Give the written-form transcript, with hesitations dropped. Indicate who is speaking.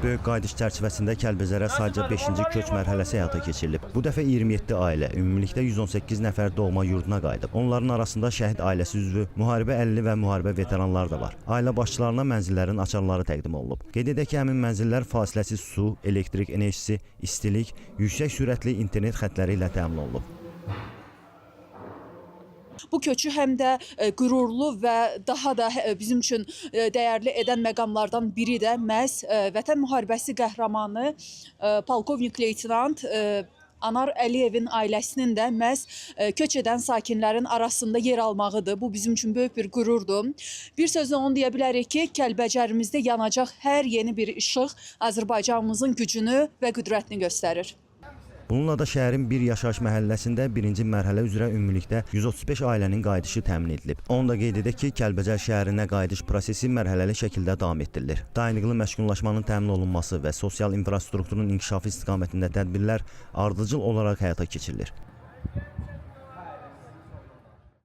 Speaker 1: böyük qayıdış çərçivəsində Kəlbəcərə sadəcə 5-ci köç mərhələsi həyata keçirilib. Bu dəfə 27 ailə, ümumilikdə 118 nəfər doğma yurduna qayıdıb. Onların arasında şəhid ailəsi üzvü, müharibə əlili və müharibə veteranlar da var. Ailə başçılarına mənzillərin açarları təqdim olunub. Qeyd edək ki, həmin mənzillər fasiləsiz su, elektrik enerjisi, istilik, yüksək sürətli internet xətləri ilə təmin olunub.
Speaker 2: Bu köçü həm də qürurlu və daha da bizim üçün dəyərli edən məqamlardan biri də məhz Vətən müharibəsi qəhrəmanı polkovnik leytenant Anar Əliyevin ailəsinin də məhz köç edən sakinlərin arasında yer almağıdır. Bu bizim üçün böyük bir qürurdur. Bir sözlə onu deyə bilərik ki, Kəlbəcərimizdə yanacaq hər yeni bir işıq Azərbaycanımızın gücünü və qüdrətini göstərir.
Speaker 1: Bununla da şəhərin bir yaşayış məhəlləsində birinci mərhələ üzrə ümumilikdə 135 ailənin qayıdışı təmin edilib. Onu da qeyd edək ki, Kəlbəcər şəhərinə qayıdış prosesi mərhələli şəkildə davam etdirilir. Dayanıqlı məskunlaşmanın təmin olunması və sosial infrastrukturun inkişafı istiqamətində tədbirlər ardıcıl olaraq həyata keçirilir.